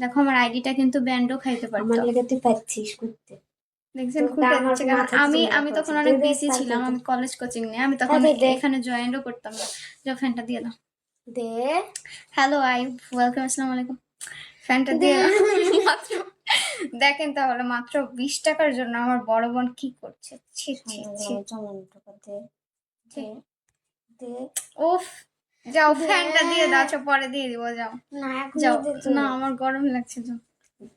দেখো আমার আইডিটা কিন্তু ব্যান্ডও খাইতে আমার পারতো। লেগে তুই পাচ্ছিস করতে। দেখছেন তোর খুঁটে আমার দিচ্ছে কারণ মাথা কিছু আমি তখন অনেক বিজি ছিলাম, আমি কলেজ কোচিং নিয়ে, আমি তখন এখানে জয়েনও করতাম না। যাও ফ্যানটা দিয়ে দাও। দে হ্যালো আইব, ওয়েলকাম, আসসালামু আলাইকুম। ফ্যানটা দিয়ে দাও। মাত্র দেখেন তাহলে মাত্র 20 টাকার জন্য আমার বড় বোন কি করছে। ছি ছি ছি দে দে উফ, যাও ফ্যানটা দিয়ে দাও। আচ্ছা পরে দিয়ে দিব, যাও না এখন যাও। দে তো। না আমার গরম লাগছে, যাও।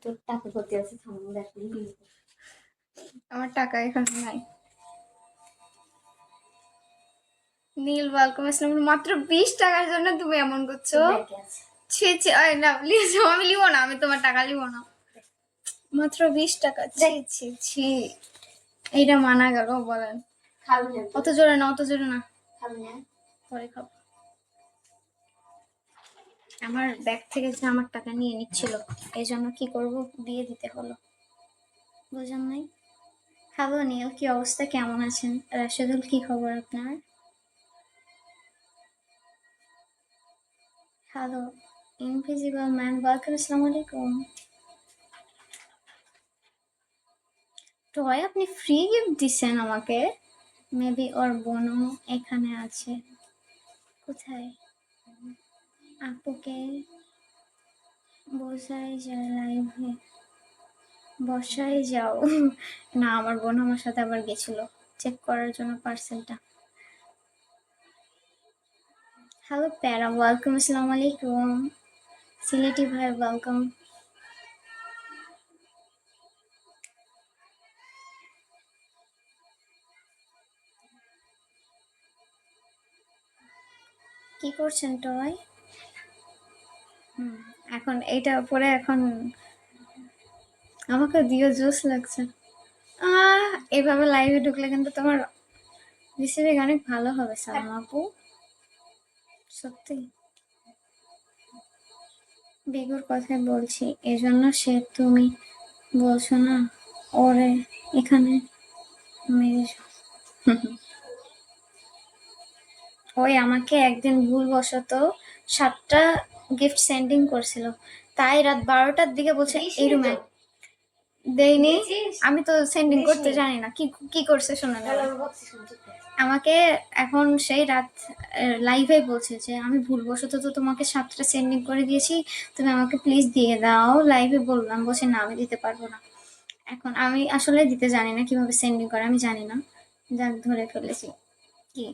তোর টাকা কত আছে থামো দেখলি। আমার টাকা এখন নাই। নীল ওয়েলকাম, আসসালাম। মাত্র 20 টাকার জন্য তুমি এমন করছো। ছি ছি, না প্লিজ, আমি লিবো না, আমি তোমার টাকা লিবো না। মাত্র 20 টাকা, ছি ছি ছি। এইটা মানা গেল বলেন? অত জোরে না, অত জোরে না, পরে খাবো। আমার ব্যাগ থেকে যে আমার টাকা নিয়ে নিচ্ছিল, এই জন্য কি করব, দিয়ে দিতে হলো, বুঝেন নাই? হ্যালো নীল, কি অবস্থা, কেমন আছেন? রাশেদুল, কি খবর আপনার? হ্যালো ইনভিজিবল ম্যান, ওয়েলকাম, আসসালামু আলাইকুম। টয় আপনি ফ্রি গিফট দিচ্ছেন আমাকে। মেবি ওর বোনও এখানে আছে। কোথায়? আপুকে বসাই যায় লাইভে, বসাই যাও। না আমার বোন আমার সাথে আবার গেছিল চেক করার জন্য পার্সেলটা। হ্যালো প্যারা, ওয়েলকাম, আসসালামু আলাইকুম। সিলেটি ভাই ওয়েলকাম। কি করছেন টয়? এখন এইটা পরে এখন আমাকে দিও, জোস লাগছে। এভাবে লাইভে ঢুকলে কিন্তু তোমার রিসিভিং অনেক ভালো হবে সালাম আপু, সত্যি। বিগুর কথাই বলছি, এজন্য সে তুমি বলছো না ওরে এখানে মেরে। ওই আমাকে একদিন ভুলবশত 7টা গিফট সেন্ডিং করছিল, তাই রাত 12টার দিকে বলছে এই রুমে দেয়নি। আমি তো সেন্ডিং করতে জানি না কি কি করছে শোনা আমাকে। এখন সেই রাত লাইভে বলছে যে আমি ভুলবশত তো তোমাকে 7টা সেন্ডিং করে দিয়েছি, তুমি আমাকে প্লিজ দিয়ে দাও। লাইভে বললাম, বলছে না আমি দিতে পারবো না। এখন আমি আসলে দিতে জানি না কিভাবে সেন্ডিং করে, আমি জানি না, যাক ধরে ফেলেছি। কি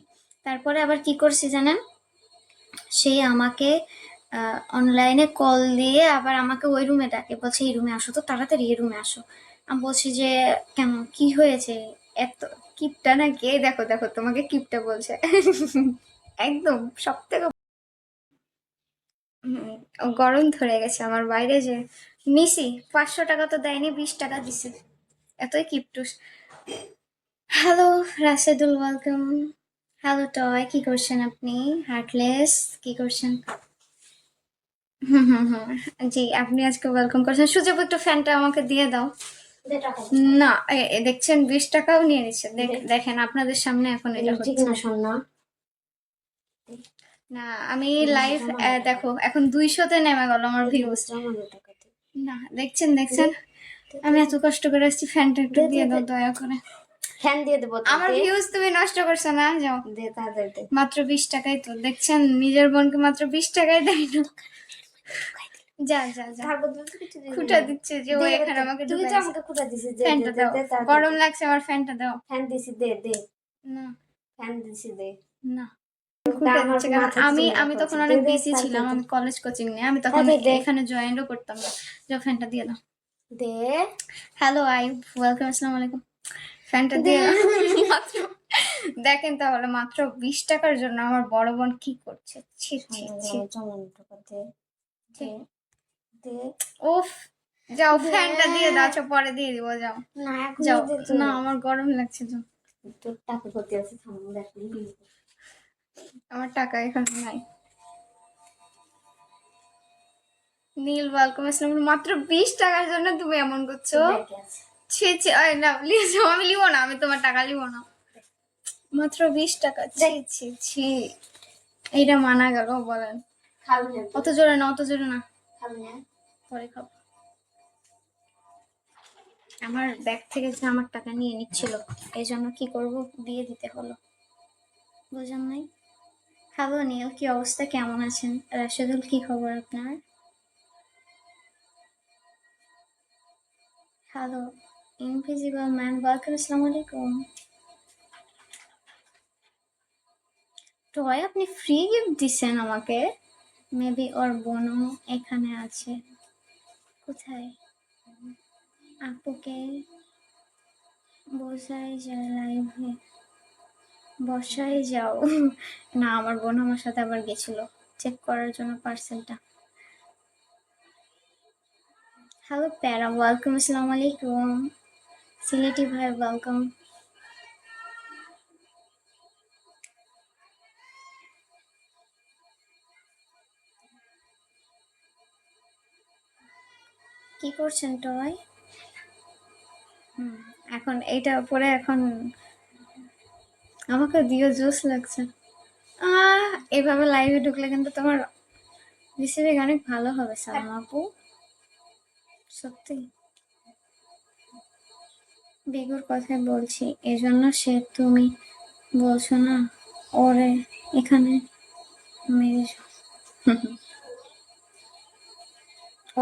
তারপরে আবার কি করছি জানেন, সে আমাকে অনলাইনে কল দিয়ে আবার আমাকে ওই রুমে ডাকে, বলছে এই রুমে আসো তো তাড়াতাড়ি, এই রুমে আসো। আমি বলছি যে কেন, কি হয়েছে, এত কিপটা নাকি? এই দেখো দেখো তোমাকে কিপটা বলছে। একদম সব থেকে গরম ধরে গেছে আমার বাইরে যে নিছি। 500 টাকা তো দেয়নি, 20 টাকা দিছে, এতই কিপটুস। Hello Rashedul, welcome. হ্যালো টয়, কি করছেন আপনি? হার্টলেস, কি করছেন? জি আপনি আজকে ওয়েলকাম করছেন। সুযোগ একটু ফ্যানটা আমাকে দিয়ে দাও না। দেখছেন 20 টাকাও নিয়ে নিচ্ছে। দেখেন আপনাদের সামনে এখন এটা ঠিক হচ্ছে না শোন না। না আমি লাইভ দেখো এখন 200-তে নেমে গেল আমার ভিউজ। না দেখছেন দেখছেন, আমি এত কষ্ট করে আসছি, ফ্যানটা একটু দিয়ে দাও দয়া করে। ফ্যান দিয়ে দেবো আমার ভিউজ তুমি নষ্ট করছো না, যাও দে তাড়াতাড়ি। মাত্র 20 টাকাই তো, দেখছেন নিজের বোনকে মাত্র 20 টাকায় দেয় না। যা যা যা, খুঁটা দিচ্ছে যে ও এখানে আমাকে তুই তো ঢুকাইছে। আমাকে খুঁটা দিছিস, দে ফ্যানটা দে দাও, দে তাড়াতাড়ি। গরম লাগছে আমার, ফ্যানটা দাও। ফ্যান দিছি, দে দে। না ফ্যান দিছি, দে। না খুঁটে দিচ্ছে কারণ আমি তখন অনেক বিজি ছিলাম, আমি কলেজ কোচিং নিয়ে, আমি তখন এখানে জয়েনও করতাম না। যাও ফ্যানটা দিয়ে দাও। দে হ্যালো আইব, ওয়েলকাম, আসসালামু আলাইকুম। ফ্যানটা দিয়ে মাত্র দেখেন তাহলে মাত্র 20 টাকার জন্য আমার বড় বোন কি করছে। ছি ছি ছি উফ, যাও ফ্যানটা দিয়ে দাও। আচ্ছা পরে দিয়ে দিব, যাও না এখন যাও। দে তো। না আমার গরম লাগছে, যাও। তোর টাকা কত আছে থামো দেখলি। আমার টাকা এখানে নাই। নীল ওয়েলকাম, আসসালাম। মাত্র 20 টাকার জন্য তুমি এমন করছো। ছি ছি, না প্লিজ, আমি লিবো না, আমি তোমার টাকা লিবো না। মাত্র 20 টাকা, ছি ছি ছি। এইটা মানা গেল বলেন? অত জোরে না, অত জোরে না, পরে খাবো। আমার ব্যাগ থেকে যে আমার টাকা নিয়ে নিচ্ছিল, এই জন্য কি করব, দিয়ে দিতে হলো। বুঝলাম নাই। হ্যালো নীল, কি অবস্থা, কেমন আছেন? রাশেদুল, কি খবর আপনার? হ্যালো ইনভিজিবল ম্যান, ওয়েলকাম, আসসালামু আলাইকুম। টয়, আপনি ফ্রি গিফট দিচ্ছেন আমাকে? মেবি ওর বোনও এখানে আছে। কোথায়? আপুকে বসাই যায় লাইভে, বসাই যাও। না, আমার বোন আমার সাথে আবার গেছিল চেক করার জন্য পার্সেলটা। হ্যালো প্যারা, ওয়েলকাম, আসসালামু আলাইকুম। সিলেটি ভাই, ওয়েলকাম। কি করছেন টয়? এখন এইটা পরে এখন আমাকে দিও, জোস লাগছে। এভাবে লাইভে ঢুকলে কিন্তু তোমার রিসিভিং অনেক ভালো হবে সালমা আপু, সত্যি। বিগুর কথাই বলছি, এজন্য সে তুমি বলছো না ওরে এখানে মেরে।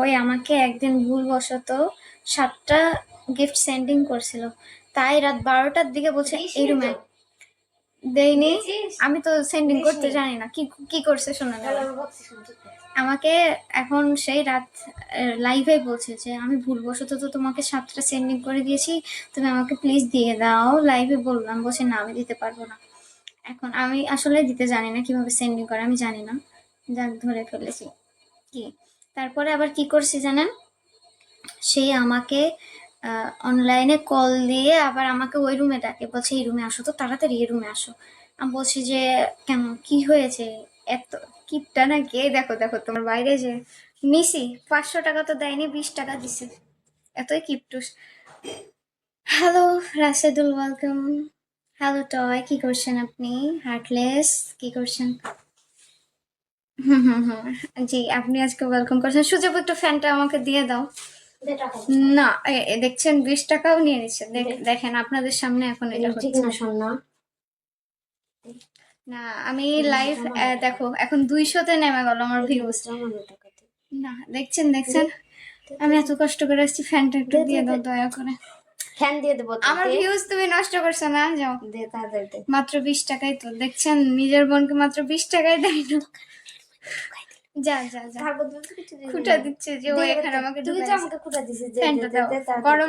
ওই আমাকে একদিন ভুলবশত 7টা গিফট সেন্ডিং করছিল, তাই রাত 12টার দিকে বলছে এই রুমে দেয়নি। আমি তো সেন্ডিং করতে জানি না কি কি করছে, শোনা আমাকে এখন সেই রাত লাইভে বলছে যে আমি ভুলবশত তো তোমাকে 7টা সেন্ডিং করে দিয়েছি, তুমি আমাকে প্লিজ দিয়ে দাও। লাইভে বললাম, বলছে না আমি দিতে পারবো না। এখন আমি আসলে দিতে জানি না কিভাবে সেন্ডিং করে, আমি জানি না, যাক ধরে ফেলেছি। কি তারপরে আবার কি করছি জানেন, সে আমাকে অনলাইনে কল দিয়ে আবার আমাকে ওই রুমে ডাকে, বলছে এই রুমে আসো তো তাড়াতাড়ি, এই রুমে আসো। আমি বলছি যে কেন, কি হয়েছে, এত কিপটা নাকি? এই দেখো দেখো তোমার বাইরে যে নিছি 500 টাকা তো দেয়নি, 20 টাকা দিছে, এতই কিপটুস। Hello Rashedul, welcome. হ্যালো টয়, কি করছেন আপনি? হার্টলেস, কি করছেন? জি, আপনি আজকে ওয়েলকাম করছেন। সুযোগ, একটু ফ্যানটা আমাকে দিয়ে দাও না। দেখছেন 20 টাকাও নিয়ে নিচ্ছে। দেখেন আপনাদের সামনে এখন এটা ঠিক হচ্ছে না শোনা? না। আমি লাইভ দেখো এখন 200-তে নেমে গেল আমার ভিউজ। না, দেখছেন দেখছেন, আমি এত কষ্ট করে আসছি, ফ্যানটা একটু দিয়ে দাও দয়া করে। ফ্যান দিয়ে দেবো আমার ভিউজ তুমি নষ্ট করছো না, যাও। দে তাড়াতাড়ি। মাত্র 20 টাকাই তো, দেখছেন নিজের বোনকে মাত্র 20 টাকায় দেয় না। যা যা যা, খুঁটা দিচ্ছে যে ও এখানে আমাকে তুই তো ঢুকাইছে। আমাকে খুঁটা দিছিস, ফ্যানটা দাও, গরম